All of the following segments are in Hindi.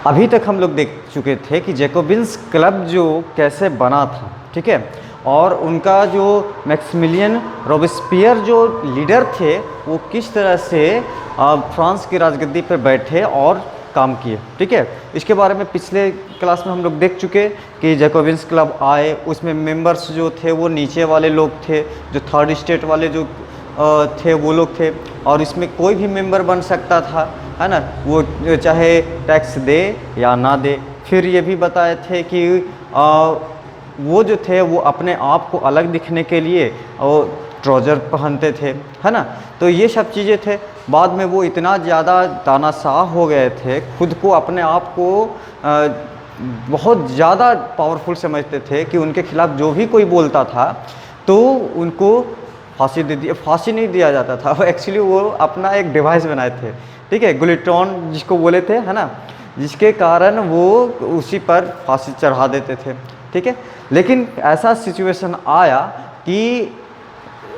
अभी तक हम लोग देख चुके थे कि जैकोबिन्स क्लब जो कैसे बना था, ठीक है, और उनका जो मैक्सिमिलियन रोबेस्पियर जो लीडर थे वो किस तरह से फ्रांस की राजगद्दी पर बैठे और काम किए, ठीक है। इसके बारे में पिछले क्लास में हम लोग देख चुके कि जैकोबिन्स क्लब आए, उसमें मेंबर्स जो थे वो नीचे वाले लोग थे, जो थर्ड स्टेट वाले जो थे वो लोग थे, और इसमें कोई भी मेंबर बन सकता था, है ना, वो चाहे टैक्स दे या ना दे। फिर ये भी बताए थे कि वो जो थे वो अपने आप को अलग दिखने के लिए ट्राउज़र पहनते थे, है ना। तो ये सब चीज़ें थे। बाद में वो इतना ज़्यादा तानाशाह हो गए थे, खुद को अपने आप को बहुत ज़्यादा पावरफुल समझते थे कि उनके खिलाफ़ जो भी कोई बोलता था तो उनको फांसी फांसी नहीं दिया जाता था। एक्चुअली वो अपना एक डिवाइस बनाए थे, ठीक है, गुलिट्रॉन जिसको बोले थे, है ना, जिसके कारण वो उसी पर फांसी चढ़ा देते थे, ठीक है। लेकिन ऐसा सिचुएशन आया कि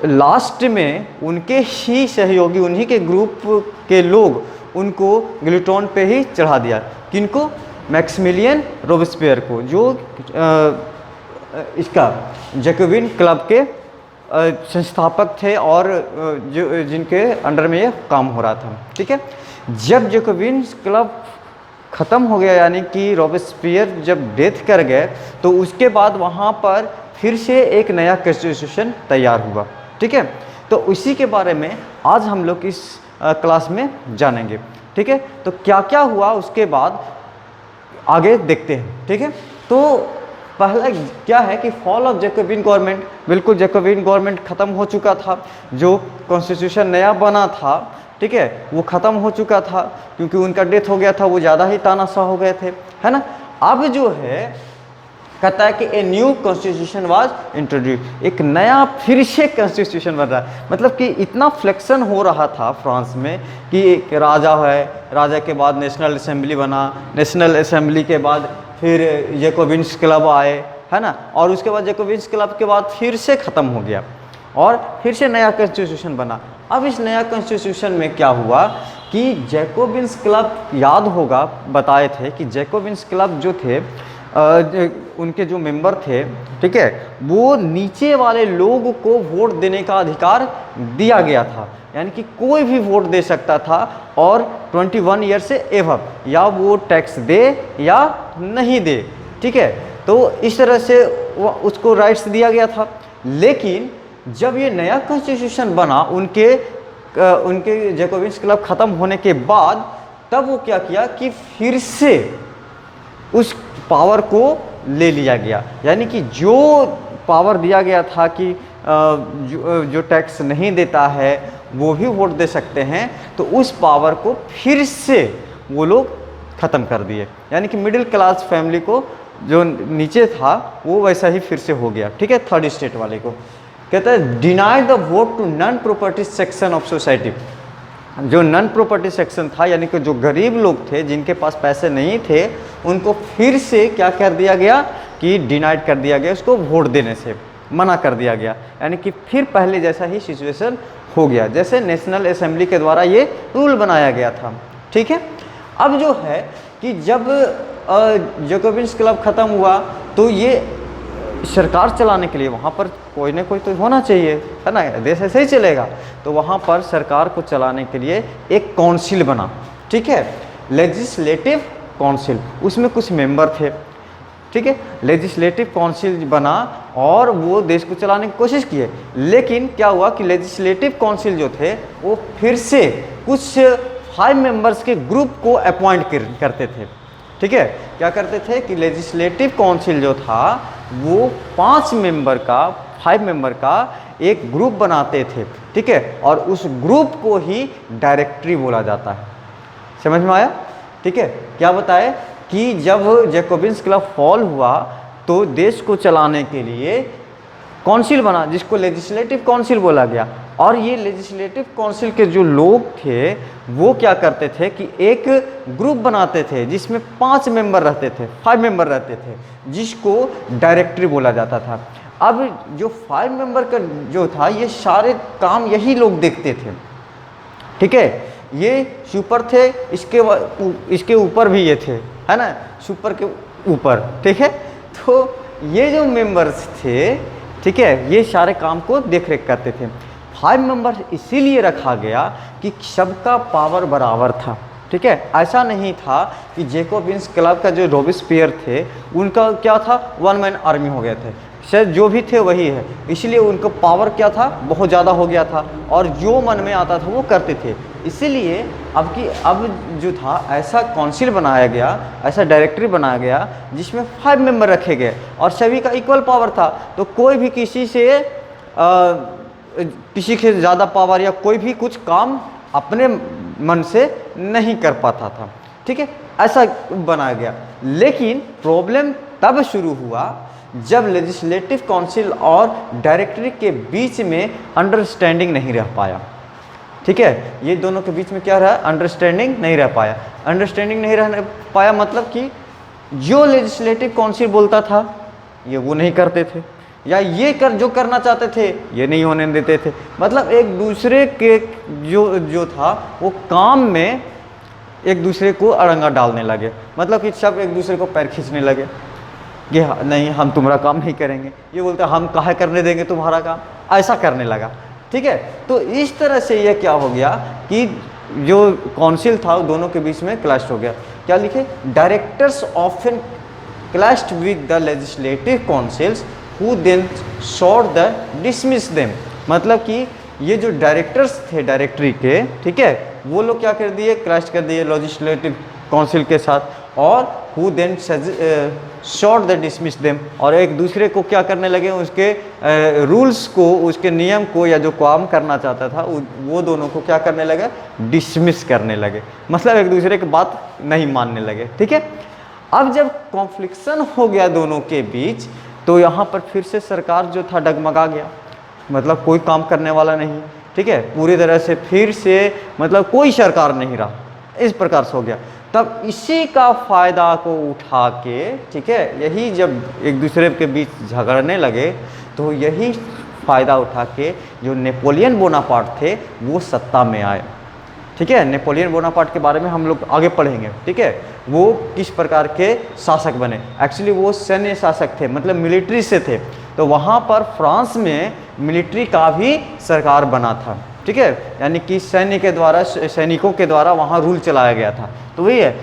लास्ट में उनके ही सहयोगी, उन्हीं के ग्रुप के लोग उनको गुलिट्रॉन पे ही चढ़ा दिया। किनको? मैक्सिमिलियन रोबेस्पियर को, जो इसका जैकोबिन क्लब के संस्थापक थे और जो जिनके अंडर में ये काम हो रहा था, ठीक है। जब जैकोबिन क्लब ख़त्म हो गया, यानी कि रोबेस्पियर जब डेथ कर गए, तो उसके बाद वहाँ पर फिर से एक नया कॉन्स्टिट्यूशन तैयार हुआ, ठीक है। तो उसी के बारे में आज हम लोग इस क्लास में जानेंगे, ठीक है। तो क्या क्या हुआ उसके बाद आगे देखते हैं, ठीक है। तो पहला क्या है कि फॉल ऑफ जैकोबिन गवर्नमेंट। बिल्कुल जैकोबिन गवर्नमेंट ख़त्म हो चुका था, जो कॉन्स्टिट्यूशन नया बना था, ठीक है, वो ख़त्म हो चुका था क्योंकि उनका डेथ हो गया था, वो ज़्यादा ही तानाशाह हो गए थे, है ना। अब जो है कहता है कि a new constitution was introduce, एक नया फिर से कॉन्स्टिट्यूशन बन रहा है। मतलब कि इतना फ्लेक्शन हो रहा था फ्रांस में कि एक राजा है, राजा के बाद नेशनल असेंबली बना, नेशनल असेंबली के बाद फिर जैकोबिन्स क्लब आए, है ना, और उसके बाद जैकोबिन्स क्लब के बाद फिर से ख़त्म हो गया और फिर से नया कॉन्स्टिट्यूशन बना। अब इस नया कॉन्स्टिट्यूशन में क्या हुआ कि जैकोबिन्स क्लब, याद होगा बताए थे कि जैकोबिन्स क्लब जो थे उनके जो मेंबर थे, ठीक है, वो नीचे वाले लोग को वोट देने का अधिकार दिया गया था, यानी कि कोई भी वोट दे सकता था और 21 ईयर से एवब, या वो टैक्स दे या नहीं दे, ठीक है। तो इस तरह से उसको राइट्स दिया गया था। लेकिन जब ये नया कॉन्स्टिट्यूशन बना उनके जैकोबिन्स क्लब ख़त्म होने के बाद, तब वो क्या किया कि फिर से उस पावर को ले लिया गया, यानी कि जो पावर दिया गया था कि जो टैक्स नहीं देता है वो भी वोट दे सकते हैं, तो उस पावर को फिर से वो लोग ख़त्म कर दिए, यानी कि मिडिल क्लास फैमिली को जो नीचे था वो वैसा ही फिर से हो गया, ठीक है। थर्ड स्टेट वाले को कहता है deny the vote to non property section of society. जो नॉन प्रॉपर्टी सेक्शन था, यानी कि जो गरीब लोग थे जिनके पास पैसे नहीं थे, उनको फिर से क्या कर दिया गया कि डिनाइड कर दिया गया, उसको वोट देने से मना कर दिया गया, यानी कि फिर पहले जैसा ही सिचुएशन हो गया जैसे नेशनल असेंबली के द्वारा ये रूल बनाया गया था, ठीक है। अब जो है कि जब जैकोबिन्स क्लब ख़त्म हुआ तो ये सरकार चलाने के लिए वहाँ पर कोई ना कोई तो होना चाहिए, है ना, देश ऐसे ही चलेगा। तो वहाँ पर सरकार को चलाने के लिए एक काउंसिल बना, ठीक है, लेजिस्लेटिव काउंसिल, उसमें कुछ मेंबर थे, ठीक है। लेजिस्लेटिव काउंसिल बना और वो देश को चलाने की कोशिश किए। लेकिन क्या हुआ कि लेजिस्लेटिव काउंसिल जो थे वो फिर से कुछ 5 मेंबर्स के ग्रुप को अपॉइंट करते थे, ठीक है। क्या करते थे कि लेजिस्लेटिव काउंसिल जो था वो 5 मेंबर का एक ग्रुप बनाते थे, ठीक है, और उस ग्रुप को ही डायरेक्टरी बोला जाता है। समझ में आया, ठीक है। क्या बताए कि जब जैकोबिन्स क्लब फॉल हुआ तो देश को चलाने के लिए काउंसिल बना जिसको लेजिस्लेटिव काउंसिल बोला गया, और ये लेजिस्लेटिव काउंसिल के जो लोग थे वो क्या करते थे कि एक ग्रुप बनाते थे जिसमें 5 मेंबर रहते थे, 5 मेंबर रहते थे, जिसको डायरेक्टरी बोला जाता था। अब जो 5 मेंबर का जो था ये सारे काम यही लोग देखते थे, ठीक है। ये सुपर थे, इसके ऊपर भी ये थे, है ना, सुपर के ऊपर, ठीक है। तो ये जो मेंबर्स थे, ठीक है, ये सारे काम को देख रेख करते थे। 5 मेंबर्स इसीलिए रखा गया कि सबका पावर बराबर था, ठीक है। ऐसा नहीं था कि जैकोबिन्स क्लब का जो रॉबेस्पियर थे उनका क्या था, 1 मैन आर्मी हो गए थे, शायद जो भी थे वही है, इसलिए उनका पावर क्या था, बहुत ज़्यादा हो गया था और जो मन में आता था वो करते थे। इसीलिए अब जो था ऐसा काउंसिल बनाया गया, ऐसा डायरेक्टरी बनाया गया जिसमें 5 मेंबर रखे गए और सभी का इक्वल पावर था। तो कोई भी किसी से ज़्यादा पावर या कोई भी कुछ काम अपने मन से नहीं कर पाता था, ठीक है, ऐसा बनाया गया। लेकिन प्रॉब्लम तब शुरू हुआ जब लेजिस्लेटिव काउंसिल और डायरेक्टरी के बीच में अंडरस्टैंडिंग नहीं रह पाया, ठीक है। ये दोनों के बीच में क्या रहा, अंडरस्टैंडिंग नहीं रह पाया। अंडरस्टैंडिंग नहीं रह पाया मतलब कि जो लेजिस्लेटिव काउंसिल बोलता था ये वो नहीं करते थे, या ये जो करना चाहते थे ये नहीं होने देते थे। मतलब एक दूसरे के जो था वो काम में एक दूसरे को अड़ंगा डालने लगे, मतलब कि सब एक दूसरे को पैर खींचने लगे कि नहीं हम तुम्हारा काम नहीं करेंगे, ये बोलते हम काहे करने देंगे तुम्हारा काम, ऐसा करने लगा, ठीक है। तो इस तरह से ये क्या हो गया कि जो काउंसिल था दोनों के बीच में क्लैश हो गया। क्या लिखे, directors often clashed with the legislative councils who then sought the dismiss them। मतलब कि ये जो डायरेक्टर्स थे डायरेक्टरी के, ठीक है, वो लोग क्या कर दिए, क्लैश कर दिए लेजिस्लेटिव काउंसिल के साथ, और who then sought the dismiss them, और एक दूसरे को क्या करने लगे, उसके रूल्स को, उसके नियम को, या जो काम करना चाहता था वो दोनों को क्या करने लगे, डिसमिस करने लगे, मतलब एक दूसरे की बात नहीं मानने लगे, ठीक है। अब जब कॉन्फ्लिक्शन हो गया दोनों के बीच, तो यहाँ पर फिर से सरकार जो था डगमगा गया, मतलब कोई काम करने वाला नहीं, ठीक है, पूरी तरह से फिर से मतलब कोई सरकार नहीं रहा, इस प्रकार से हो गया। तब इसी का फ़ायदा को उठा के, ठीक है, यही जब एक दूसरे के बीच झगड़ने लगे तो यही फ़ायदा उठा के जो नेपोलियन बोनापार्ट थे वो सत्ता में आए, ठीक है। नेपोलियन बोनापार्ट के बारे में हम लोग आगे पढ़ेंगे, ठीक है, वो किस प्रकार के शासक बने। एक्चुअली वो सैन्य शासक थे, मतलब मिलिट्री से थे, तो वहाँ पर फ्रांस में मिलिट्री का भी सरकार बना था, ठीक है, यानी कि सैनिकों के द्वारा वहाँ रूल चलाया गया था। तो वही है,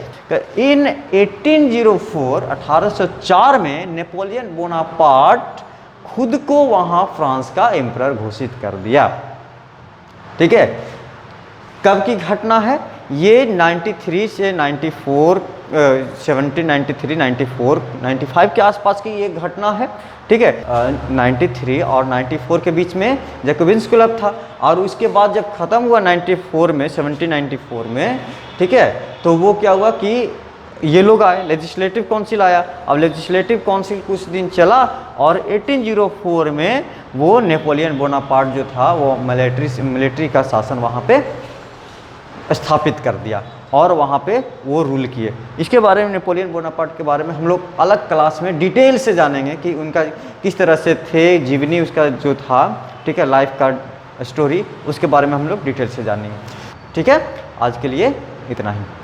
इन 1804 में नेपोलियन बोनापार्ट खुद को वहाँ फ्रांस का एम्परर घोषित कर दिया, ठीक है। कब की घटना है ये, 93 से 94, 1793, 94, 95 के आसपास की ये घटना है, ठीक है। 93 और 94 के बीच में जैकोबिन्स क्लब था, और उसके बाद जब ख़त्म हुआ 94 में, 1794 में, ठीक है, तो वो क्या हुआ कि ये लोग आए, लेजिस्लेटिव काउंसिल आया। अब लेजिस्लेटिव काउंसिल कुछ दिन चला और 1804 में वो नेपोलियन बोनापार्ट जो था वो मिलिट्री का शासन वहाँ पे स्थापित कर दिया और वहाँ पे वो रूल किए। इसके बारे में, नेपोलियन बोनापार्ट के बारे में हम लोग अलग क्लास में डिटेल से जानेंगे कि उनका किस तरह से थे, जीवनी उसका जो था, ठीक है, लाइफ का स्टोरी, उसके बारे में हम लोग डिटेल से जानेंगे, ठीक है। आज के लिए इतना ही।